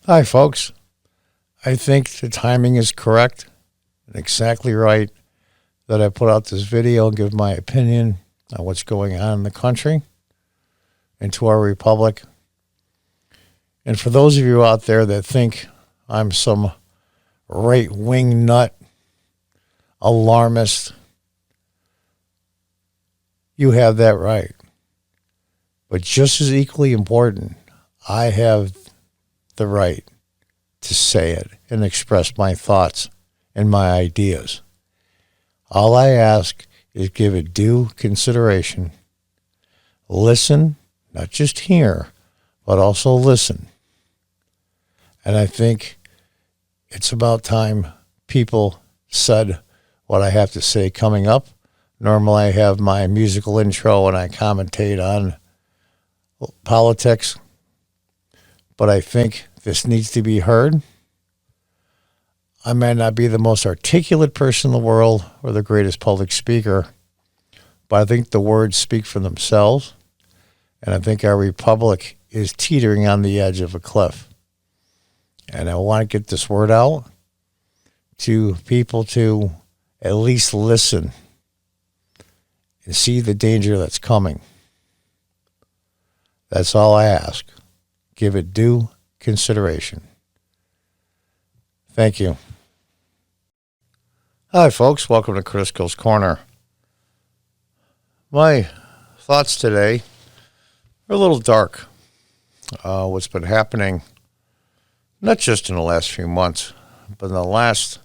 Hi, folks. I think the timing is correct and exactly right that I put out this video and give my opinion on what's going on in the country and to our republic. And for those of you out there that think I'm some right-wing nut, alarmist, you have that right. But just as equally important, I have the right to say it and express my thoughts and my ideas. All I ask is give it due consideration. Listen, not just hear, but also listen. And I think it's about time people said what I have to say coming up. Normally I have my musical intro and I commentate on politics, but I think this needs to be heard. I may not be the most articulate person in the world or the greatest public speaker, but I think the words speak for themselves, and I think our republic is teetering on the edge of a cliff. And I want to get this word out to people to at least listen and see the danger that's coming. That's all I ask. Give it due consideration. Thank you. Hi, folks. Welcome to Crisco's Corner. My thoughts today are a little dark. What's been happening, not just in the last few months, but in the last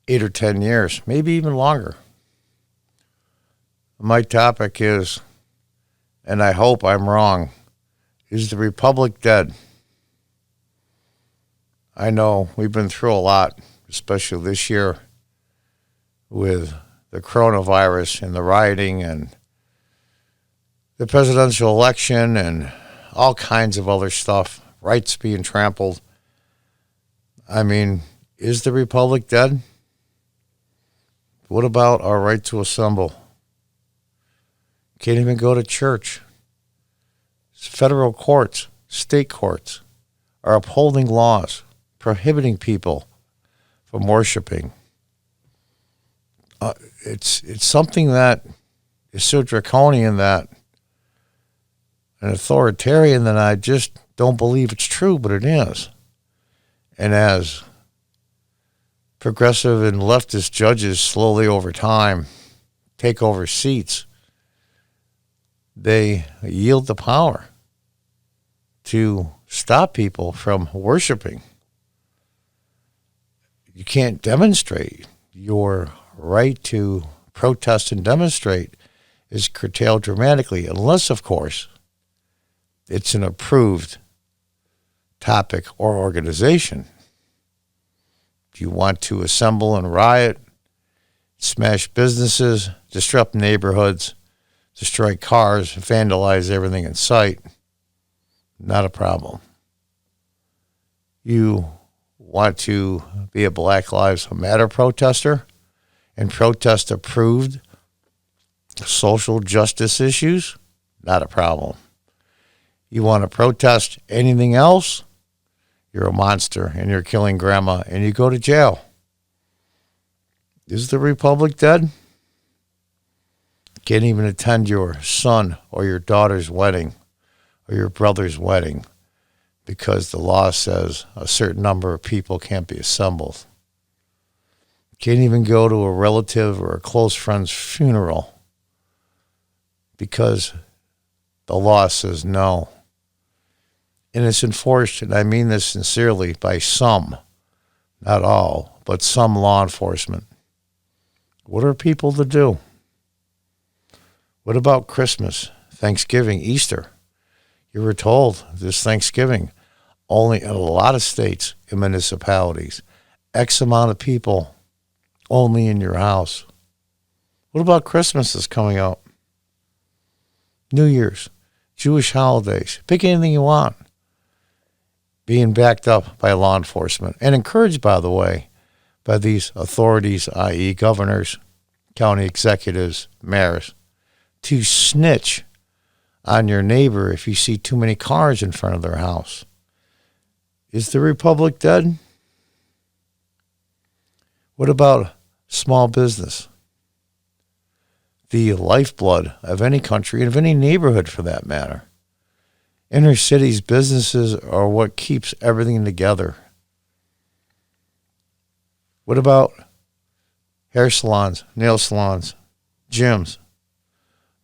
8 or 10 years, maybe even longer. My topic is, and I hope I'm wrong, is the Republic dead? I know we've been through a lot, especially this year with the coronavirus and the rioting and the presidential election and all kinds of other stuff, rights being trampled. I mean, is the Republic dead? What about our right to assemble? Can't even go to church. Federal courts, state courts are upholding laws prohibiting people from worshiping. It's something that is so draconian that and authoritarian that I just don't believe it's true, but it is. And as progressive and leftist judges slowly over time take over seats, they yield the power to stop people from worshiping. You can't demonstrate. Your right to protest and demonstrate is curtailed dramatically, unless, of course, it's an approved topic or organization. If you want to assemble and riot, smash businesses, disrupt neighborhoods, destroy cars, vandalize everything in sight, not a problem. You want to be a Black Lives Matter protester and protest approved social justice issues, not a problem. You want to protest anything else, you're a monster and you're killing grandma and you go to jail. Is the Republic dead? Can't even attend your son or your daughter's wedding or your brother's wedding because the law says a certain number of people can't be assembled. Can't even go to a relative or a close friend's funeral because the law says no. And it's enforced, and I mean this sincerely, by some, not all, but some law enforcement. What are people to do? What about Christmas, Thanksgiving, Easter? You were told this Thanksgiving, only in a lot of states and municipalities, X amount of people only in your house. What about Christmas that's coming up? New Year's, Jewish holidays, pick anything you want. Being backed up by law enforcement and encouraged, by the way, by these authorities, i.e. governors, county executives, mayors, to snitch on your neighbor if you see too many cars in front of their house. Is the republic dead? What about small business? The lifeblood of any country and of any neighborhood for that matter. Inner cities, businesses are what keeps everything together. What about hair salons, nail salons, gyms,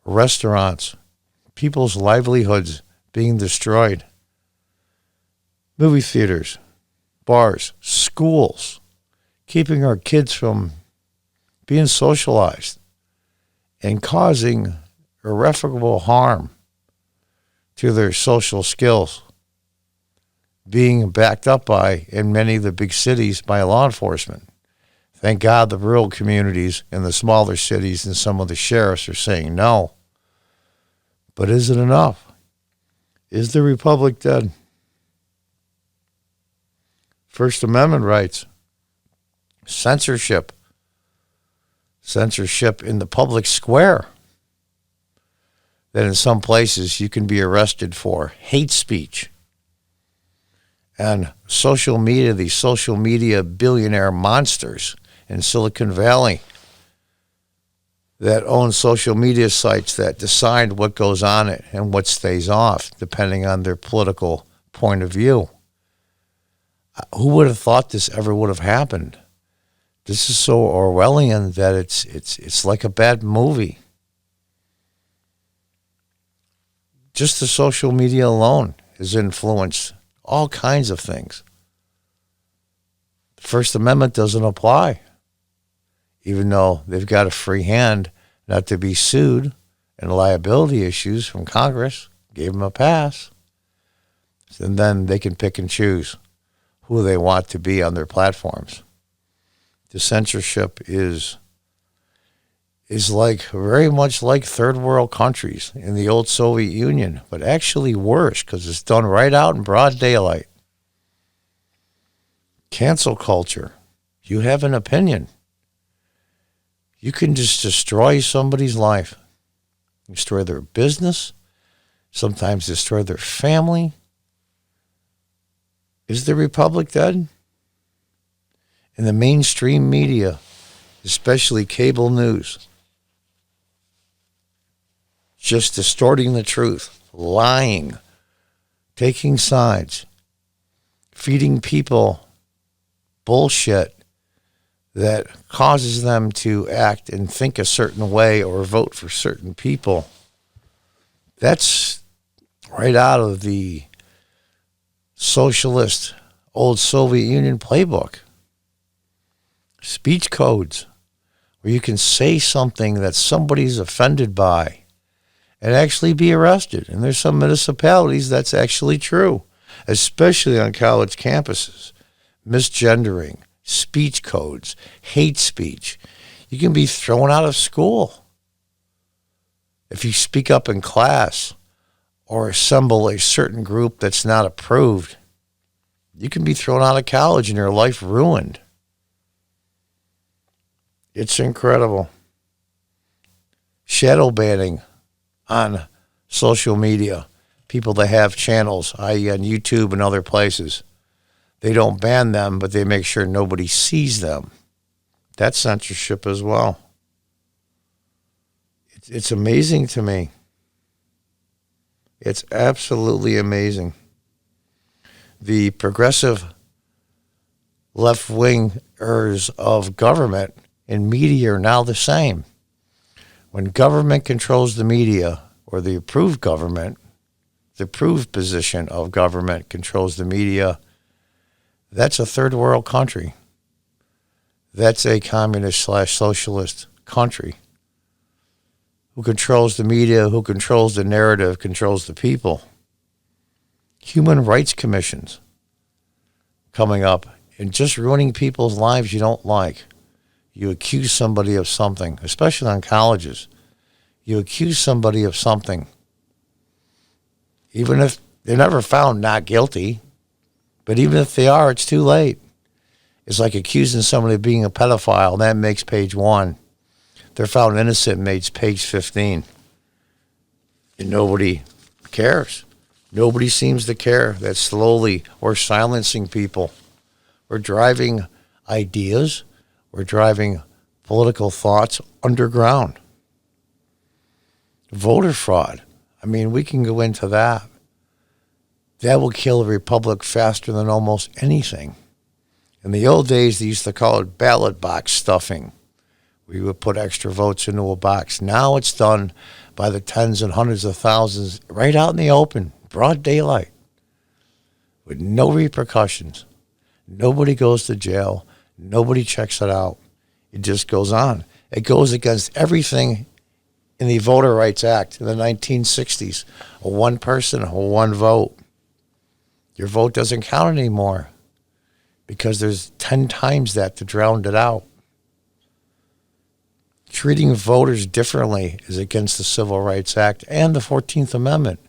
restaurants, people's livelihoods being destroyed? Movie theaters, bars, schools, keeping our kids from being socialized and causing irreparable harm to their social skills, being backed up by, in many of the big cities, by law enforcement. Thank God the rural communities and the smaller cities and some of the sheriffs are saying no. But is it enough? Is the republic dead? First Amendment rights, censorship in the public square, that in some places you can be arrested for hate speech. And social media, these social media billionaire monsters in Silicon Valley that own social media sites that decide what goes on it and what stays off, depending on their political point of view. Who would have thought this ever would have happened? This is so Orwellian that it's like a bad movie. Just the social media alone has influenced all kinds of things. The First Amendment doesn't apply, even though they've got a free hand not to be sued and liability issues from Congress gave them a pass. And then they can pick and choose who they want to be on their platforms. The censorship is like very much like third world countries in the old Soviet Union, but actually worse because it's done right out in broad daylight. Cancel culture. You have an opinion. You can just destroy somebody's life, destroy their business, sometimes destroy their family. Is the republic dead? In the mainstream media, especially cable news, just distorting the truth, lying, taking sides, feeding people bullshit that causes them to act and think a certain way or vote for certain people. That's right out of the socialist old Soviet Union playbook. Speech codes, where you can say something that somebody's offended by and actually be arrested. And there's some municipalities that's actually true, especially on college campuses. Misgendering, speech codes, hate speech. You can be thrown out of school if you speak up in class or assemble a certain group that's not approved. You can be thrown out of college and your life ruined. It's incredible. Shadow banning on social media. People that have channels, i.e. on YouTube and other places. They don't ban them, but they make sure nobody sees them. That's censorship as well. It's amazing to me. It's absolutely amazing. The progressive left-wingers of government and media are now the same. When government controls the media, or the approved government, the approved position of government controls the media, that's a third world country. That's a communist/socialist country. Who controls the media, who controls the narrative, controls the people. Human rights commissions coming up and just ruining people's lives you don't like. You accuse somebody of something, especially on colleges. You accuse somebody of something, even if they're never found not guilty. But even if they are, it's too late. It's like accusing somebody of being a pedophile. That makes page 1. They're found innocent, makes page 15. And nobody cares. Nobody seems to care that slowly we're silencing people. We're driving ideas, we're driving political thoughts underground. Voter fraud. I mean, we can go into that. That will kill a republic faster than almost anything. In the old days, they used to call it ballot box stuffing. We would put extra votes into a box. Now it's done by the tens and hundreds of thousands right out in the open, broad daylight, with no repercussions. Nobody goes to jail. Nobody checks it out. It just goes on. It goes against everything in the Voter Rights Act in the 1960s. A one person, a one vote. Your vote doesn't count anymore because there's 10 times that to drown it out. Treating voters differently is against the Civil Rights Act and the 14th Amendment.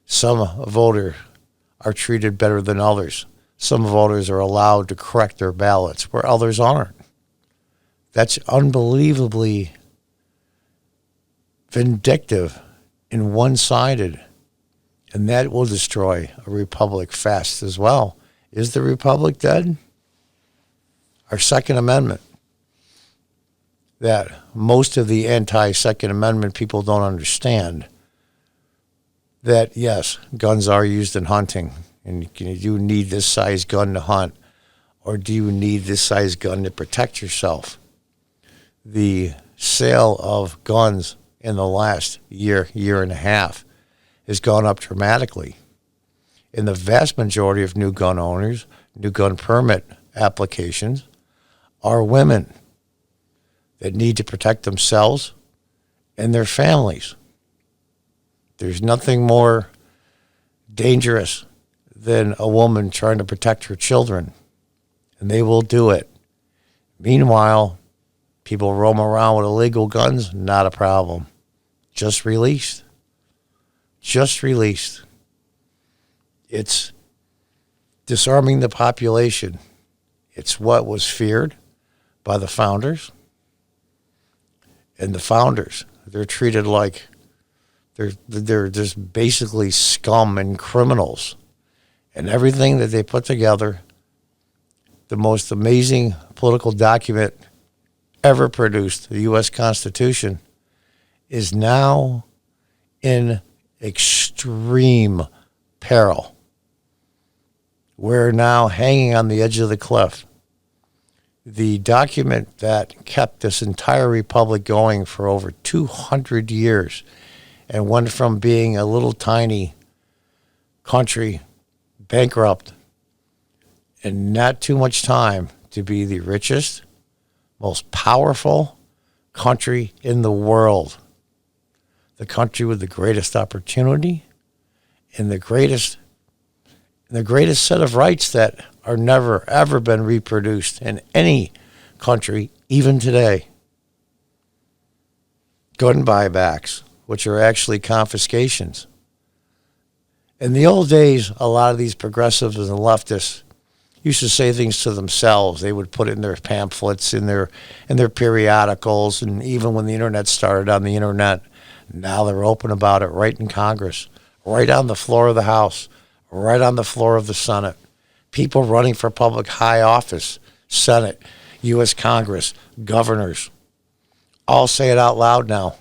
Some voters are treated better than others. Some voters are allowed to correct their ballots where others aren't. That's unbelievably vindictive and one-sided, and that will destroy a republic fast as well. Is the republic dead? Our Second Amendment, that most of the anti-Second Amendment people don't understand, that yes, guns are used in hunting, and do you need this size gun to hunt, or do you need this size gun to protect yourself? The sale of guns in the last year and a half has gone up dramatically. And the vast majority of new gun owners, new gun permit applications, are women that need to protect themselves and their families. There's nothing more dangerous than a woman trying to protect her children, and they will do it. Meanwhile, people roam around with illegal guns, not a problem. Just released. Just released. It's disarming the population. It's what was feared by the founders. And the founders, they're treated like they're just basically scum and criminals. And everything that they put together, the most amazing political document ever produced, the U.S. Constitution, is now in extreme peril. We're now hanging on the edge of the cliff. The document that kept this entire republic going for over 200 years and went from being a little tiny country, bankrupt, in not too much time, to be the richest, most powerful country in the world. The country with the greatest opportunity and the greatest set of rights that are never, ever been reproduced in any country, even today. Gun buybacks, which are actually confiscations. In the old days, a lot of these progressives and leftists used to say things to themselves. They would put it in their pamphlets, in their periodicals, and even when the internet started on the internet, now they're open about it right in Congress, right on the floor of the House, right on the floor of the Senate. People running for public high office, Senate, U.S. Congress, governors, all say it out loud now.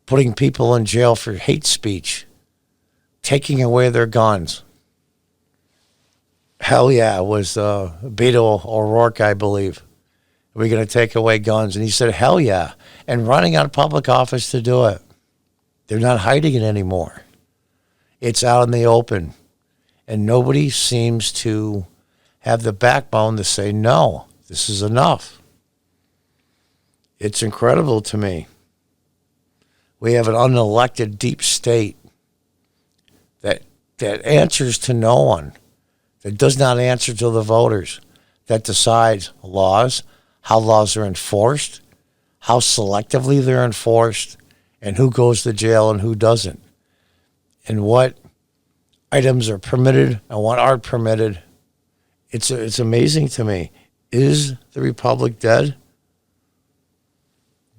Putting people in jail for hate speech, taking away their guns. Hell yeah, it was Beto O'Rourke, I believe. We're going to take away guns. And he said, hell yeah. And running out of public office to do it. They're not hiding it anymore. It's out in the open. And nobody seems to have the backbone to say, no, this is enough. It's incredible to me. We have an unelected deep state that answers to no one, that does not answer to the voters, that decides laws, how laws are enforced, how selectively they're enforced, and who goes to jail and who doesn't, and what items are permitted and what aren't permitted. It's amazing to me. Is the republic dead?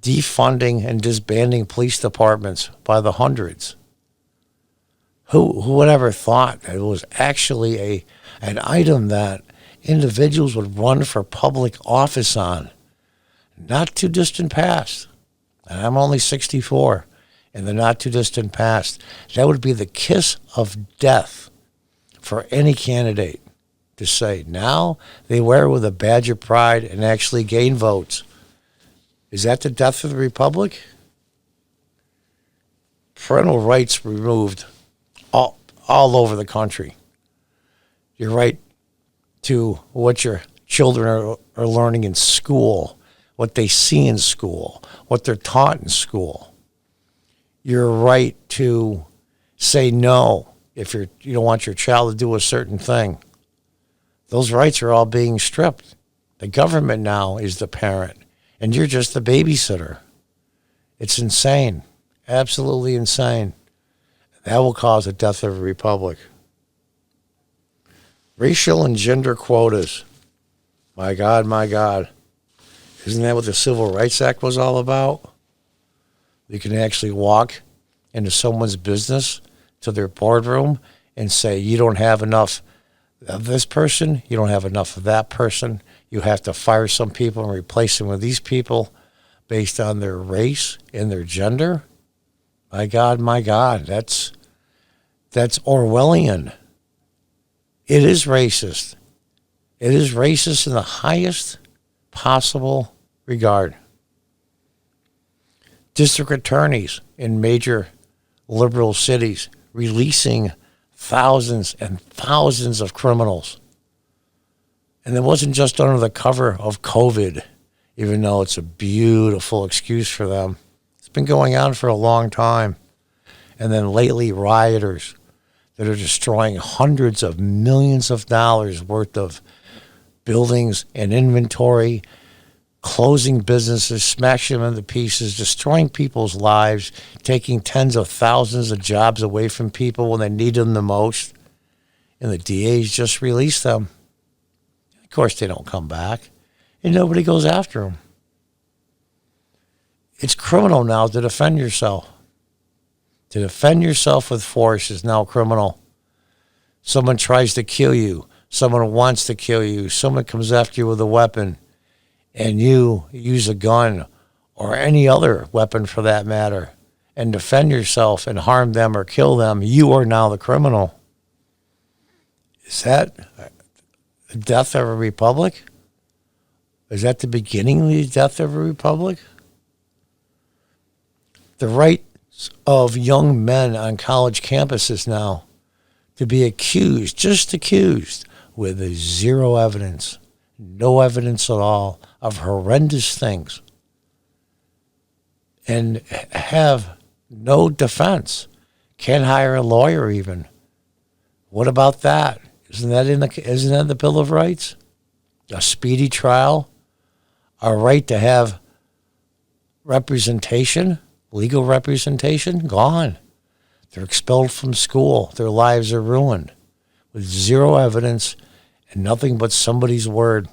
Defunding and disbanding police departments by the hundreds. Who would ever thought that it was actually an item that individuals would run for public office on? Not too distant past. And I'm only 64. In the not too distant past, that would be the kiss of death for any candidate to say. Now they wear it with a badge of pride and actually gain votes. Is that the death of the republic? Parental rights removed all over the country. Your right to what your children are learning in school, what they see in school, what they're taught in school. Your right to say no if you don't want your child to do a certain thing. Those rights are all being stripped. The government now is the parent, and you're just the babysitter. It's insane, absolutely insane. That will cause the death of a republic. Racial and gender quotas. My God, my God. Isn't that what the Civil Rights Act was all about? You can actually walk into someone's business, to their boardroom, and say, you don't have enough of this person, you don't have enough of that person, you have to fire some people and replace them with these people based on their race and their gender. My God, that's Orwellian. It is racist. It is racist in the highest possible regard. District attorneys in major liberal cities releasing thousands and thousands of criminals. And it wasn't just under the cover of COVID, even though it's a beautiful excuse for them. It's been going on for a long time. And then lately, rioters that are destroying hundreds of millions of dollars worth of buildings and inventory, closing businesses, smashing them into pieces, destroying people's lives, taking tens of thousands of jobs away from people when they need them the most. And the DAs just released them. Of course, they don't come back, and nobody goes after them. It's criminal now to defend yourself. To defend yourself with force is now criminal. Someone tries to kill you. Someone wants to kill you. Someone comes after you with a weapon, and you use a gun or any other weapon for that matter and defend yourself and harm them or kill them, you are now the criminal. Is that the death of a republic? Is that the beginning of the death of a republic? The rights of young men on college campuses now to be accused, just accused, with zero evidence, no evidence at all, of horrendous things, and have no defense. Can't hire a lawyer even. What about that? Isn't that in the Bill of Rights? A speedy trial, a right to have representation, legal representation, gone. They're expelled from school. Their lives are ruined with zero evidence and nothing but somebody's word.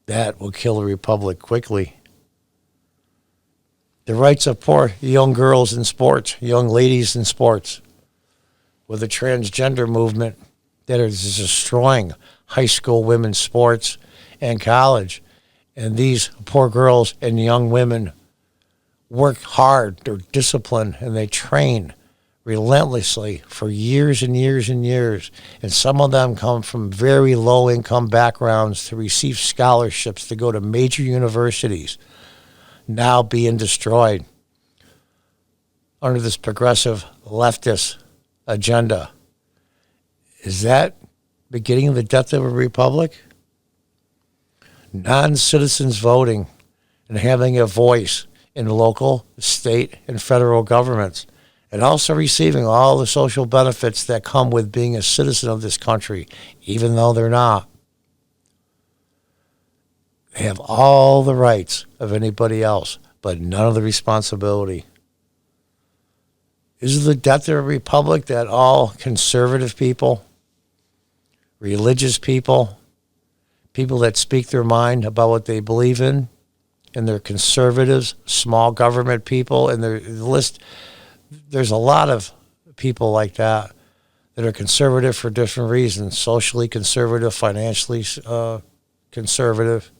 That will kill a republic quickly. The rights of poor young girls in sports, young ladies in sports, with the transgender movement that is destroying high school women's sports and college. And these poor girls and young women work hard, they're disciplined, and they train relentlessly for years and years and years. And some of them come from very low income backgrounds to receive scholarships to go to major universities, now being destroyed under this progressive leftist agenda. Is that beginning of the death of a republic? Non-citizens voting and having a voice in local, state, and federal governments, and also receiving all the social benefits that come with being a citizen of this country, even though they're not. They have all the rights of anybody else, but none of the responsibility. Is it the death of a republic that all conservative people, religious people, people that speak their mind about what they believe in, and they're conservatives, small government people, and the list, there's a lot of people like that are conservative for different reasons, socially conservative, financially conservative,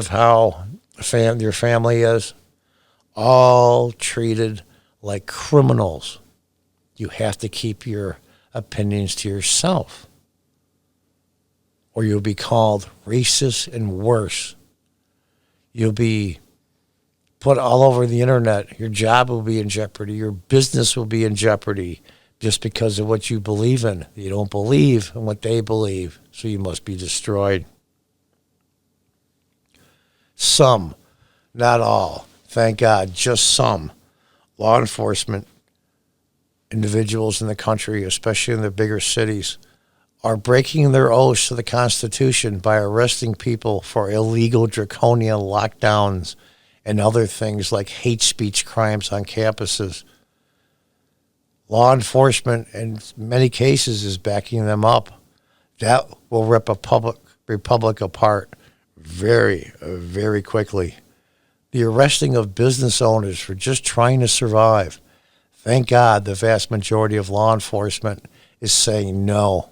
how your family is, all treated like criminals. You have to keep your opinions to yourself, or you'll be called racist and worse. You'll be put all over the internet. Your job will be in jeopardy. Your business will be in jeopardy just because of what you believe in. You don't believe in what they believe, so you must be destroyed. Some, not all, thank God, just some law enforcement individuals in the country, especially in the bigger cities, are breaking their oaths to the Constitution by arresting people for illegal draconian lockdowns and other things like hate speech crimes on campuses. Law enforcement, in many cases, is backing them up. That will rip a republic apart very, very quickly. The arresting of business owners for just trying to survive. Thank God the vast majority of law enforcement is saying no.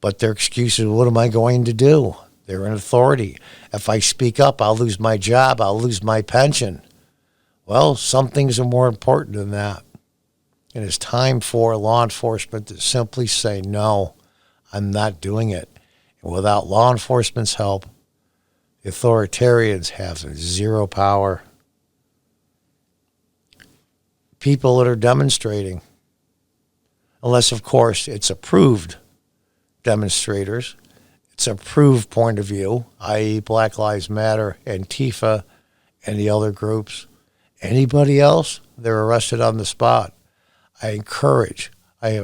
But their excuse is, what am I going to do? They're in authority. If I speak up, I'll lose my job. I'll lose my pension. Well, some things are more important than that. And it's time for law enforcement to simply say, no, I'm not doing it. And without law enforcement's help, the authoritarians have zero power. People that are demonstrating, unless, of course, it's approved demonstrators, it's approved point of view, i.e. Black Lives Matter, Antifa, and the other groups. Anybody else, they're arrested on the spot. I encourage, I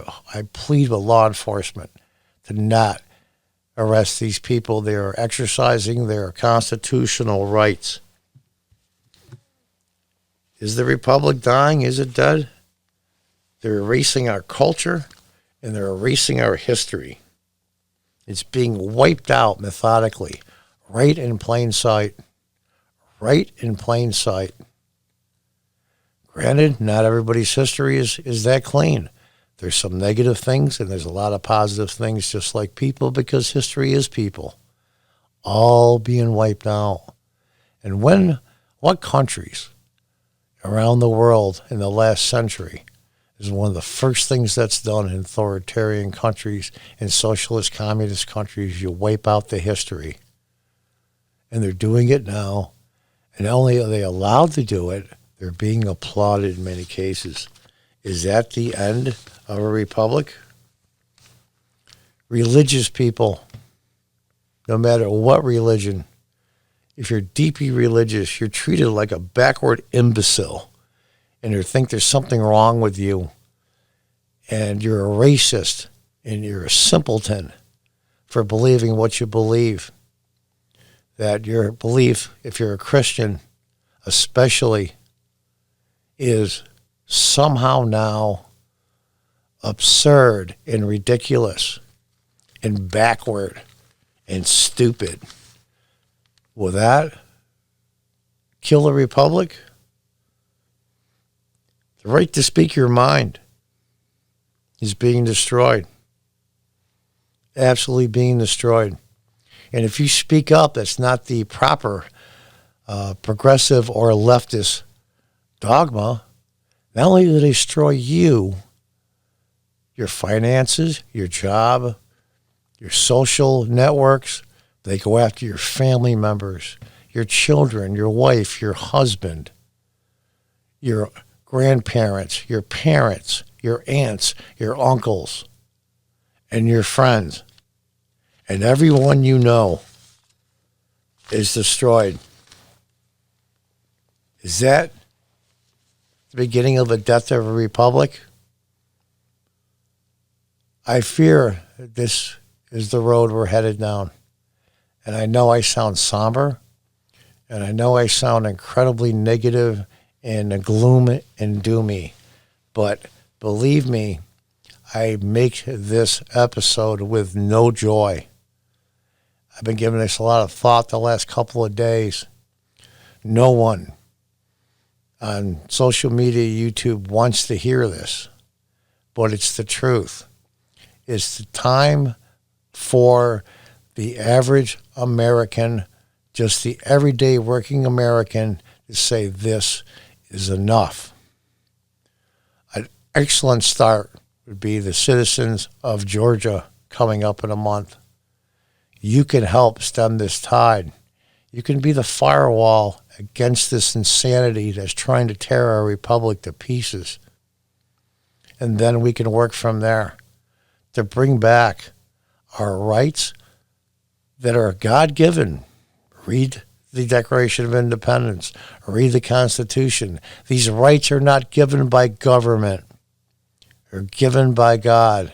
plead with law enforcement to not arrest these people. They are exercising their constitutional rights. Is the republic dying? Is it dead? They're erasing our culture and they're erasing our history. It's being wiped out methodically, right in plain sight. Right in plain sight. Granted, not everybody's history is that clean. There's some negative things and there's a lot of positive things, just like people, because history is people. All being wiped out. And what countries around the world in the last century is one of the first things that's done in authoritarian countries and socialist communist countries? You wipe out the history. And they're doing it now. And not only are they allowed to do it, they're being applauded in many cases. Is that the end of a republic? Religious people, no matter what religion, if you're deeply religious, you're treated like a backward imbecile. And you think there's something wrong with you. And you're a racist. And you're a simpleton for believing what you believe. That your belief, if you're a Christian, especially, is somehow now absurd and ridiculous and backward and stupid. Will that kill a republic? The right to speak your mind is being destroyed. Absolutely being destroyed. And if you speak up, that's not the proper progressive or leftist dogma. Not only do they destroy you, your finances, your job, your social networks, they go after your family members, your children, your wife, your husband, your grandparents, your parents, your aunts, your uncles, and your friends. And everyone you know is destroyed. Is that the beginning of the death of a republic? I fear that this is the road we're headed down. And I know I sound somber, and I know I sound incredibly negative and gloom and doomy, but believe me, I make this episode with no joy. I've been giving this a lot of thought the last couple of days. No one, on social media, YouTube wants to hear this, but it's the truth. It's the time for the average American, just the everyday working American, to say this is enough. An excellent start would be the citizens of Georgia coming up in a month. You can help stem this tide. You can be the firewall against this insanity that's trying to tear our republic to pieces. And then we can work from there to bring back our rights that are God-given. Read the Declaration of Independence. Read the Constitution. These rights are not given by government. They're given by God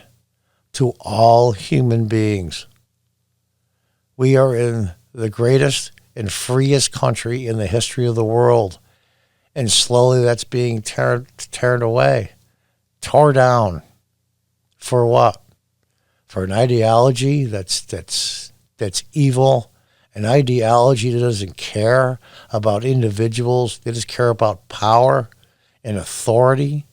to all human beings. We are in the greatest and freest country in the history of the world. And slowly that's being torn away, tore down. For what? For an ideology that's evil, an ideology that doesn't care about individuals, they just care about power and authority.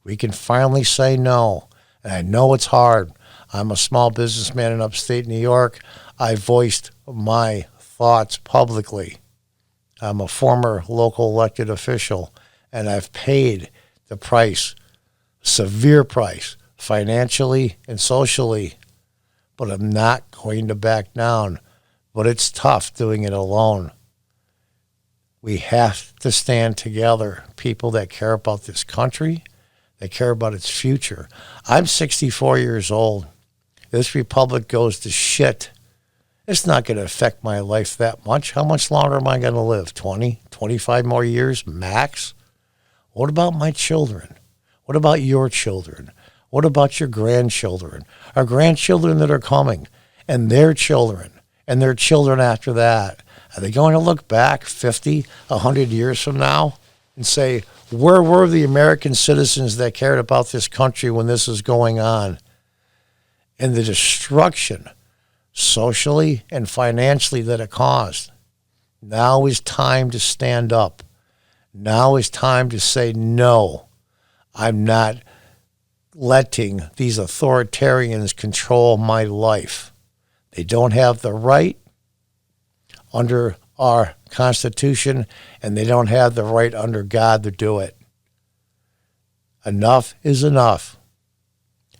We can finally say no. And I know it's hard. I'm a small businessman in upstate New York. I voiced my thoughts publicly. I'm a former local elected official, and I've paid the price, severe price, financially and socially, but I'm not going to back down. But it's tough doing it alone. We have to stand together, people that care about this country, that care about its future. I'm 64 years old. This republic goes to shit. It's not going to affect my life that much. How much longer am I going to live? 20, 25 more years max? What about my children? What about your children? What about your grandchildren? Our grandchildren that are coming, and their children, and their children after that. Are they going to look back 50, 100 years from now and say, where were the American citizens that cared about this country when this was going on? And the destruction, socially and financially, that it caused. Now is time to stand up. Now is time to say, no, I'm not letting these authoritarians control my life. They don't have the right under our Constitution, and they don't have the right under God to do it. Enough is enough.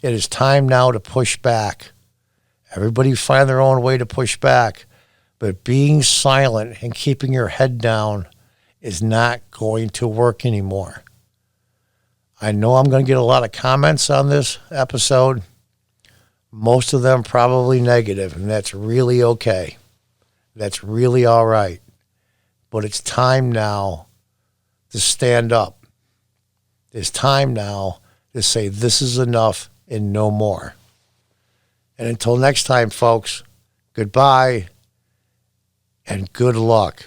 It is time now to push back. Everybody find their own way to push back, but being silent and keeping your head down is not going to work anymore. I know I'm going to get a lot of comments on this episode. Most of them probably negative, and that's really okay. That's really all right. But it's time now to stand up. It's time now to say this is enough and no more. And until next time, folks, goodbye and good luck.